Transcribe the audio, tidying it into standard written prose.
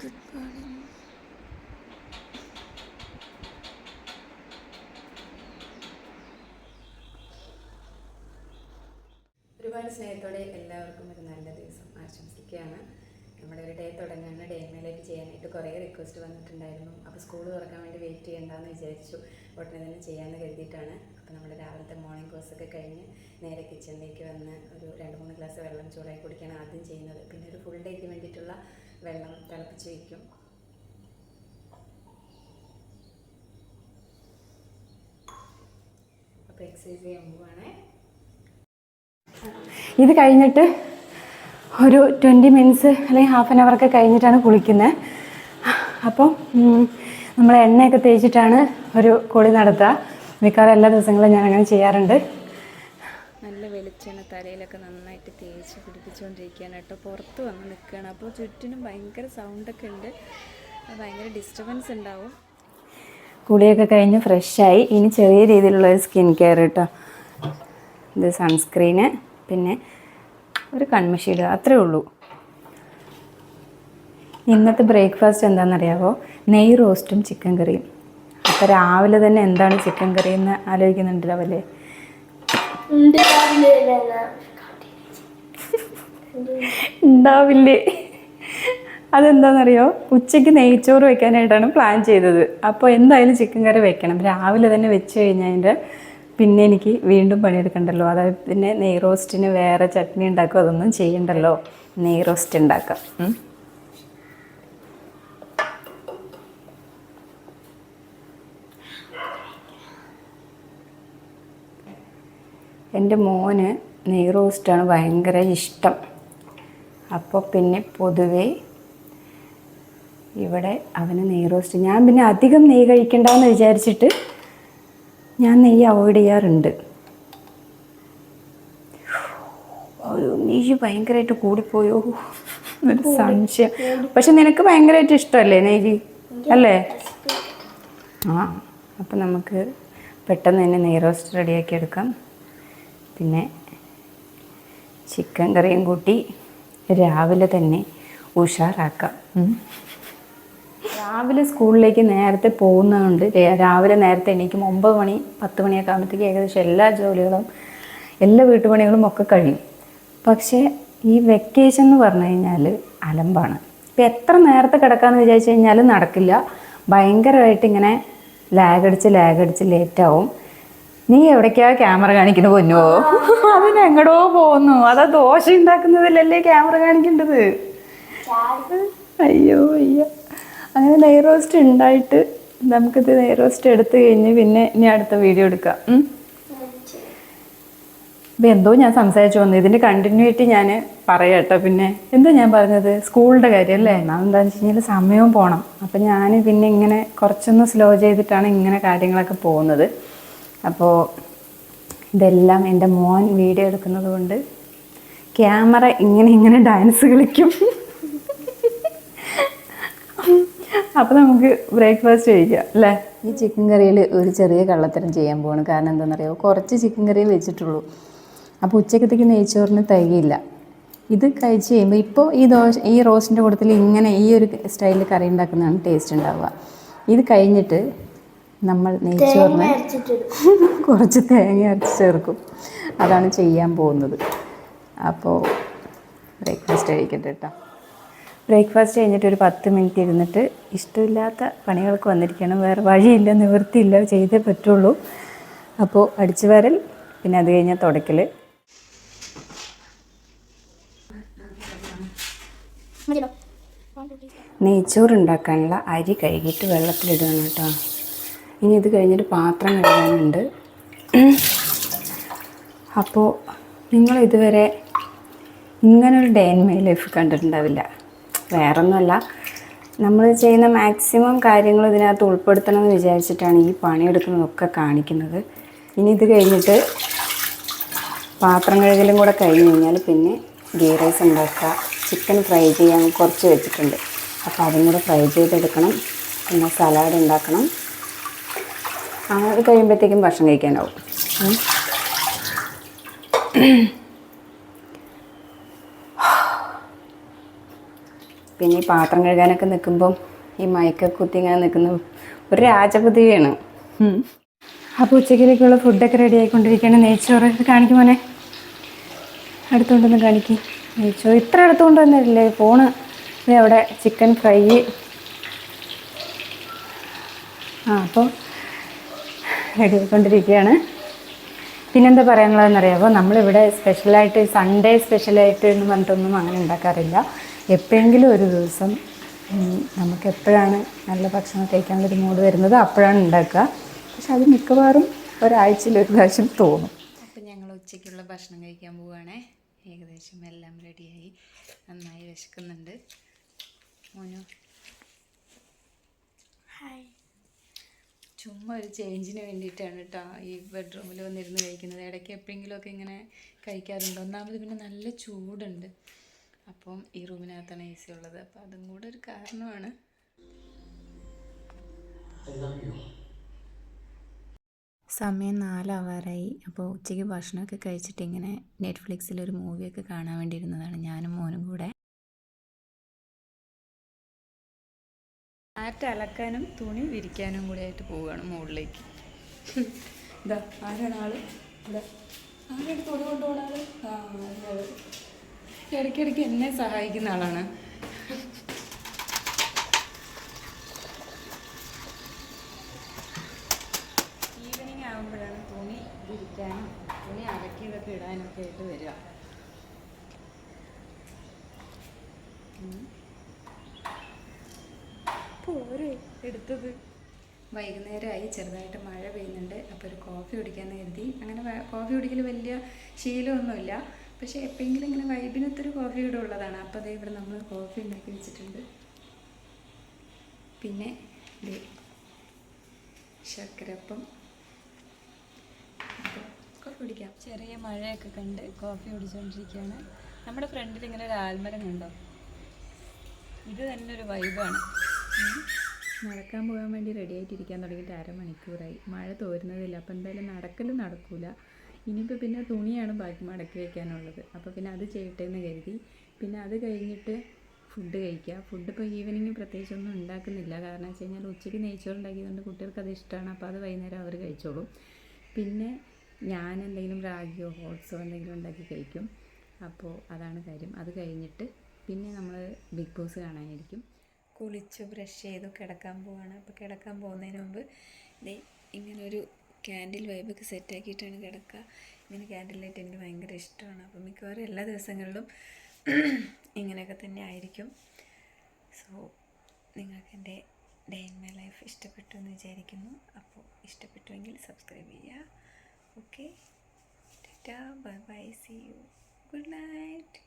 Good morning. ഒരുപാട് സ്നേഹത്തോടെ എല്ലാവർക്കും ഒരു നല്ല ദിവസം ആശംസിക്കുകയാണ്. നമ്മുടെ ഒരു ഡേ തുടങ്ങുന്ന ഡേ മേലേക്ക് ചെയ്യാനായിട്ട് കുറേ റിക്വസ്റ്റ് വന്നിട്ടുണ്ടായിരുന്നു. അപ്പോൾ സ്കൂൾ തുറക്കാൻ വേണ്ടി വെയിറ്റ് ചെയ്യേണ്ടെന്ന് വിചാരിച്ചു. ഉടനെ തന്നെ ചെയ്യാമെന്ന് കരുതിയിട്ടാണ്. അപ്പോൾ നമ്മൾ രാവിലത്തെ മോർണിംഗ് കോഴ്സൊക്കെ കഴിഞ്ഞ് നേരെ കിച്ചണിലേക്ക് വന്ന് ഒരു 2-3 ഗ്ലാസ് വെള്ളം ചൂടായി കുടിക്കുകയാണ് ആദ്യം ചെയ്യുന്നത്. പിന്നെ ഒരു ഫുൾ ഡേക്ക് വേണ്ടിയിട്ടുള്ള വെള്ളം തിളപ്പിച്ച് വയ്ക്കും. അപ്പോൾ എക്സസൈസ് ചെയ്യാൻ പോവാണേ. ഇത് കഴിഞ്ഞിട്ട് ഒരു 20 മിനിറ്റ്സ് അല്ലെങ്കിൽ ഹാഫ് ആൻ അവറൊക്കെ കഴിഞ്ഞിട്ടാണ് കുളിക്കുന്നത്. അപ്പോൾ നമ്മൾ എണ്ണയൊക്കെ തേച്ചിട്ടാണ് ഒരു കുളി നടത്തുക. മിക്കവാറും എല്ലാ ദിവസങ്ങളും ഞാൻ അങ്ങനെ ചെയ്യാറുണ്ട്. നല്ല വെളിച്ചെണ്ണ തലയിലൊക്കെ നന്നായിട്ട് തേച്ച് പിടിപ്പിച്ചുകൊണ്ടിരിക്കുകയാണ് കേട്ടോ. പുറത്ത് വന്ന് നിൽക്കുകയാണ്. അപ്പോൾ ചുറ്റിനും ഭയങ്കര സൗണ്ടൊക്കെ ഉണ്ട്, ഭയങ്കര ഡിസ്റ്റർബൻസ് ഉണ്ടാവും. കുളിയൊക്കെ കഴിഞ്ഞ് ഫ്രഷായി. ഇനി ചെറിയ രീതിയിലുള്ളൊരു സ്കിൻ കെയർ കേട്ടോ. ഇത് സൺസ്ക്രീന്, പിന്നെ ഒരു കൺമഷി ഇടുക, അത്രേ ഉള്ളൂ. ഇന്നത്തെ ബ്രേക്ക്ഫാസ്റ്റ് എന്താണെന്നറിയാമോ? നെയ് റോസ്റ്റും ചിക്കൻ കറിയും. അപ്പോൾ രാവിലെ തന്നെ എന്താണ് ചിക്കൻ കറി എന്ന് ആലോചിക്കുന്നുണ്ടല്ലോ അല്ലേ? ഉണ്ടാവില്ലേ? അതെന്താണെന്നറിയോ? ഉച്ചയ്ക്ക് നെയ്ച്ചോറ് വെക്കാനായിട്ടാണ് പ്ലാൻ ചെയ്തത്. അപ്പോൾ എന്തായാലും ചിക്കൻ കറി വെക്കണം. രാവിലെ തന്നെ വെച്ച് കഴിഞ്ഞാൽ പിന്നെ എനിക്ക് വീണ്ടും പണിയെടുക്കണ്ടല്ലോ. അതായത് പിന്നെ നെയ് റോസ്റ്റിന് വേറെ ചട്നി ഉണ്ടാക്കും, അതൊന്നും ചെയ്യണ്ടല്ലോ. നെയ് റോസ്റ്റ് ഉണ്ടാക്കാം. എൻ്റെ മോന് നെയ് റോസ്റ്റാണ് ഭയങ്കര ഇഷ്ടം. അപ്പോൾ പിന്നെ പൊതുവേ ഇവിടെ അവന് നെയ് റോസ്റ്റ്, ഞാൻ പിന്നെ അധികം നെയ്യ് കഴിക്കണ്ടെന്ന് വിചാരിച്ചിട്ട് ഞാൻ നെയ്യ് അവോയ്ഡ് ചെയ്യാറുണ്ട്. ഒരു നെയ്യ് ഭയങ്കരമായിട്ട് കൂടിപ്പോയോ എന്നൊരു സംശയം. പക്ഷെ നിനക്ക് ഭയങ്കരമായിട്ട് ഇഷ്ടമല്ലേ നെയ്യ്, അല്ലേ? ആ, അപ്പം നമുക്ക് പെട്ടെന്ന് തന്നെ നെയ് റോസ്റ്റ് റെഡിയാക്കി എടുക്കാം. പിന്നെ ചിക്കൻ കറിയും കൂട്ടി രാവിലെ തന്നെ ഉഷാറാക്കാം. രാവിലെ സ്കൂളിലേക്ക് നേരത്തെ പോകുന്നതുകൊണ്ട് രാവിലെ നേരത്തെ എണീക്കും. 9 മണി 10 മണിയൊക്കെ ആകുമ്പോഴത്തേക്ക് ഏകദേശം എല്ലാ ജോലികളും എല്ലാ വീട്ടുപണികളും ഒക്കെ കഴിയും. പക്ഷേ ഈ വെക്കേഷൻ എന്ന് പറഞ്ഞു കഴിഞ്ഞാൽ അലമ്പാണ്. ഇപ്പം എത്ര നേരത്തെ കിടക്കാമെന്ന് വിചാരിച്ചു കഴിഞ്ഞാലും നടക്കില്ല. ഭയങ്കരമായിട്ട് ഇങ്ങനെ ലാഗടിച്ച് ലേറ്റാവും. നീ എവിടേക്കാ ക്യാമറ കാണിക്കുന്നു പൊന്നോ? അതിനെങ്ങടോ പോകുന്നു. അതാ ദോശ ഉണ്ടാക്കുന്നതിലല്ലേ ക്യാമറ കാണിക്കേണ്ടത്. അയ്യോ അയ്യോ. അങ്ങനെ നെയ് റോസ്റ്റ് ഉണ്ടായിട്ട് നമുക്കിത് നെയ് റോസ്റ്റ് എടുത്തു കഴിഞ്ഞ് പിന്നെ ഇനി അടുത്ത വീഡിയോ എടുക്കാം. ഇപ്പം എന്തോ ഞാൻ സംസാരിച്ചു വന്നു. ഇതിൻ്റെ കണ്ടിന്യൂറ്റി ഞാൻ പറയാം കേട്ടോ. പിന്നെ എന്തോ ഞാൻ പറഞ്ഞത്, സ്കൂളിൻ്റെ കാര്യം അല്ലേ? എന്താണെന്ന് വെച്ച് കഴിഞ്ഞാൽ സമയവും പോകണം. അപ്പം ഞാൻ പിന്നെ ഇങ്ങനെ കുറച്ചൊന്ന് സ്ലോ ചെയ്തിട്ടാണ് ഇങ്ങനെ കാര്യങ്ങളൊക്കെ പോകുന്നത്. അപ്പോൾ ഇതെല്ലാം എൻ്റെ മോൻ വീഡിയോ എടുക്കുന്നത് കൊണ്ട് ക്യാമറ ഇങ്ങനെ ഡാൻസ് കളിക്കും. അപ്പോൾ നമുക്ക് ബ്രേക്ക്ഫാസ്റ്റ് കഴിക്കാം അല്ലേ? ഈ ചിക്കൻ കറിയിൽ ഒരു ചെറിയ കള്ളത്തരം ചെയ്യാൻ പോവാണ്. കാരണം എന്താണെന്നറിയാമോ? കുറച്ച് ചിക്കൻ കറിയെ വെച്ചിട്ടുള്ളൂ. അപ്പോൾ ഉച്ചക്കത്തേക്ക് നെയ്ച്ചോറിന് തികയില്ല. ഇത് കഴിച്ച് കഴിയുമ്പോൾ ഇപ്പോൾ ഈ റോസ്റ്റിൻ്റെ കൂട്ടത്തിൽ ഇങ്ങനെ ഈ ഒരു സ്റ്റൈലിൽ കറി ഉണ്ടാക്കുന്നതാണ് ടേസ്റ്റ് ഉണ്ടാവുക. ഇത് കഴിഞ്ഞിട്ട് നമ്മൾ നെയ്ച്ചോറിന് കുറച്ച് തേങ്ങ അരച്ച് ചേർക്കും. അതാണ് ചെയ്യാൻ പോകുന്നത്. അപ്പോൾ ബ്രേക്ക്ഫാസ്റ്റ് കഴിക്കട്ടെ കേട്ടോ. ബ്രേക്ക്ഫാസ്റ്റ് കഴിഞ്ഞിട്ട് ഒരു 10 മിനിറ്റ് ഇരുന്നിട്ട് ഇഷ്ടമില്ലാത്ത പണികൾക്ക് വന്നിരിക്കണം. വേറെ വഴിയില്ല, നിവൃത്തിയില്ല, ചെയ്തേ പറ്റുള്ളൂ. അപ്പോൾ അടിച്ചു വാരൽ, പിന്നെ അത് കഴിഞ്ഞാൽ തുടയ്ക്കൽ. നെയ്ച്ചോറ് ഉണ്ടാക്കാനുള്ള അരി കഴുകിയിട്ട് വെള്ളത്തിലിടണം കേട്ടോ. ഇനി ഇത് കഴിഞ്ഞിട്ട് പാത്രം കഴുകാനുണ്ട്. അപ്പോൾ നിങ്ങൾ ഇതുവരെ ഇങ്ങനൊരു ഡേ ഇൻ മൈ ലൈഫ് കണ്ടിട്ടുണ്ടാവില്ല. വേറൊന്നുമല്ല, നമ്മൾ ചെയ്യുന്ന മാക്സിമം കാര്യങ്ങൾ ഇതിനകത്ത് ഉൾപ്പെടുത്തണമെന്ന് വിചാരിച്ചിട്ടാണ് ഈ പണിയെടുക്കുന്നതൊക്കെ കാണിക്കുന്നത്. ഇനി ഇത് കഴിഞ്ഞിട്ട് പാത്രം കഴുകലും കൂടെ കഴിഞ്ഞ് കഴിഞ്ഞാൽ പിന്നെ ഗീ റൈസ് ഉണ്ടാക്കുക. ചിക്കൻ ഫ്രൈ ചെയ്യാൻ കുറച്ച് വെച്ചിട്ടുണ്ട്. അപ്പോൾ അതും കൂടെ ഫ്രൈ ചെയ്തെടുക്കണം. പിന്നെ സലാഡ് ഉണ്ടാക്കണം. അത് കഴിയുമ്പോഴത്തേക്കും ഭക്ഷണം കഴിക്കാനാവും. പിന്നെ ഈ പാത്രം കഴുകാനൊക്കെ നിൽക്കുമ്പം ഈ മയക്കൊക്കെ കുത്തി ഇങ്ങനെ നിൽക്കുന്ന ഒരു രാജപുതിയാണ്. അപ്പോൾ ഉച്ചക്കിലേക്കുള്ള ഫുഡൊക്കെ റെഡി ആയിക്കൊണ്ടിരിക്കുകയാണ്. നെയ്ച്ചോറ് ഇത് കാണിക്കും മോനെ, അടുത്തുകൊണ്ടൊന്ന് കാണിക്കും. നെയ്ച്ചോറ് ഇത്ര അടുത്തുകൊണ്ട് വന്നിട്ടില്ലേ ഫോണ്. ഇത് അവിടെ ചിക്കൻ ഫ്രൈ. അപ്പോൾ റെഡി ആയിക്കൊണ്ടിരിക്കുകയാണ്. പിന്നെന്താ പറയാനുള്ളതെന്നറിയാമോ, നമ്മളിവിടെ സ്പെഷ്യലായിട്ട് സൺഡേ സ്പെഷ്യലായിട്ട് എന്ന് പറഞ്ഞിട്ടൊന്നും അങ്ങനെ ഉണ്ടാക്കാറില്ല. എപ്പോഴെങ്കിലും ഒരു ദിവസം നമുക്ക് എപ്പോഴാണ് നല്ല ഭക്ഷണം കഴിക്കാനുള്ളൊരു മൂഡ് വരുന്നത് അപ്പോഴാണ് ഉണ്ടാക്കുക. പക്ഷെ അത് മിക്കവാറും ഒരാഴ്ചയിൽ ഒരു പ്രാവശ്യം തോന്നും. അപ്പം ഞങ്ങൾ ഉച്ചയ്ക്കുള്ള ഭക്ഷണം കഴിക്കാൻ പോവുകയാണേ. ഏകദേശം എല്ലാം റെഡിയായി, നന്നായി വിശക്കുന്നുണ്ട്. മോനു ഹായ്. ചുമ്മാ ഒരു ചേഞ്ചിന് വേണ്ടിയിട്ടാണ് കേട്ടോ ഈ ബെഡ്റൂമിൽ വന്നിരുന്ന് കഴിക്കുന്നത്. ഇടയ്ക്ക് എപ്പോഴെങ്കിലുമൊക്കെ ഇങ്ങനെ കഴിക്കാറുണ്ട്. ഒന്നാമത് പിന്നെ നല്ല ചൂടുണ്ട്. അപ്പം ഈ റൂമിനകത്താണ് AC ഉള്ളത്. അപ്പം അതും കൂടെ ഒരു കാരണമാണ്. സമയം 4 ആവാറായി. അപ്പോൾ ഉച്ചയ്ക്ക് ഭക്ഷണമൊക്കെ കഴിച്ചിട്ട് ഇങ്ങനെ നെറ്റ്ഫ്ലിക്സിലൊരു മൂവിയൊക്കെ കാണാൻ വേണ്ടി ഇരുന്നതാണ് ഞാനും മോനും കൂടെ. ആറ്റ് അലക്കാനും തുണി വിരിക്കാനും കൂടി ആയിട്ട് പോവുകയാണ് മുകളിലേക്ക്. ഇതാ ആരാണ് ആള്? ഇവിടെ ആരാണ് തുണി കൊണ്ടുപോകുന്ന ആള്? ഇടയ്ക്കിടയ്ക്ക് എന്നെ സഹായിക്കുന്ന ആളാണ്. ഈവനിങ് ആകുമ്പോഴാണ് തുണി വിരിക്കാനും തുണി അലക്കിയതൊക്കെ ഇടാനൊക്കെ ആയിട്ട് വരിക. പോരെ എടുത്തത്. വൈകുന്നേരമായി, ചെറുതായിട്ട് മഴ പെയ്യുന്നുണ്ട്. അപ്പോൾ ഒരു കോഫി കുടിക്കാമെന്ന് കരുതി. അങ്ങനെ കോഫി കുടിക്കൽ വലിയ ശീലമൊന്നുമില്ല, പക്ഷേ എപ്പോഴെങ്കിലും ഇങ്ങനെ വൈബിനൊത്തൊരു കോഫി ഇവിടെ ഉള്ളതാണ്. അപ്പോൾ അതേ ഇവിടെ നമ്മൾ കോഫി ഉണ്ടാക്കി വെച്ചിട്ടുണ്ട്. പിന്നെ ശർക്കരപ്പം. അപ്പോൾ കോഫി കുടിക്കാം. ചെറിയ മഴയൊക്കെ കണ്ട് കോഫി കുടിച്ചുകൊണ്ടിരിക്കുകയാണ്. നമ്മുടെ ഫ്രണ്ടിൽ ഇങ്ങനെ ഒരു ആൽമരം കണ്ടോ? ഇത് തന്നെ ഒരു വൈബാണ്. നടക്കാൻ പോകാൻ വേണ്ടി റെഡി ആയിട്ടിരിക്കാൻ തുടങ്ങിയിട്ട് അരമണിക്കൂറായി. മഴ തോരുന്നതില്ല. അപ്പോൾ എന്തായാലും നടക്കില്ല. ഇനിയിപ്പോൾ പിന്നെ തുണിയാണ് ബാക്കി മടക്കി വയ്ക്കാനുള്ളത്. അപ്പോൾ പിന്നെ അത് ചെയ്യട്ടെ എന്ന് കരുതി. പിന്നെ അത് കഴിഞ്ഞിട്ട് ഫുഡ് കഴിക്കുക. ഫുഡ് ഇപ്പോൾ ഈവനിങ് പ്രത്യേകിച്ചൊന്നും ഉണ്ടാക്കുന്നില്ല. കാരണം വെച്ച് കഴിഞ്ഞാൽ ഉച്ചയ്ക്ക് നെയ്ച്ചോറ് ഉണ്ടാക്കിയതുകൊണ്ട് കുട്ടികൾക്ക് അത് ഇഷ്ടമാണ്. അപ്പോൾ അത് വൈകുന്നേരം അവർ കഴിച്ചോളും. പിന്നെ ഞാൻ എന്തെങ്കിലും റാഗിയോ ഓട്സോ എന്തെങ്കിലും ഉണ്ടാക്കി കഴിക്കും. അപ്പോൾ അതാണ് കാര്യം. അത് കഴിഞ്ഞിട്ട് പിന്നെ നമ്മൾ ബിഗ് ബോസ് കാണാനിരിക്കും. കുളിച്ച് ബ്രഷ് ചെയ്തു കിടക്കാൻ പോവാണ്. അപ്പോൾ കിടക്കാൻ പോകുന്നതിന് മുമ്പ് ഇങ്ങനൊരു ക്യാൻഡിൽ വൈബൊക്കെ സെറ്റാക്കിയിട്ടാണ് കിടക്കുക. ഇങ്ങനെ ക്യാൻഡിൽ ലൈറ്റ് എനിക്ക് ഭയങ്കര ഇഷ്ടമാണ്. അപ്പോൾ മിക്കവാറും എല്ലാ ദിവസങ്ങളിലും ഇങ്ങനെയൊക്കെ തന്നെ ആയിരിക്കും. സോ നിങ്ങൾക്ക് എൻ്റെ ഡേ ഇൻ മൈ ലൈഫ് ഇഷ്ടപ്പെട്ടു എന്ന് വിചാരിക്കുന്നു. അപ്പോൾ ഇഷ്ടപ്പെട്ടുവെങ്കിൽ സബ്സ്ക്രൈബ് ചെയ്യുക. Okay, tata, bye bye, see you, good night.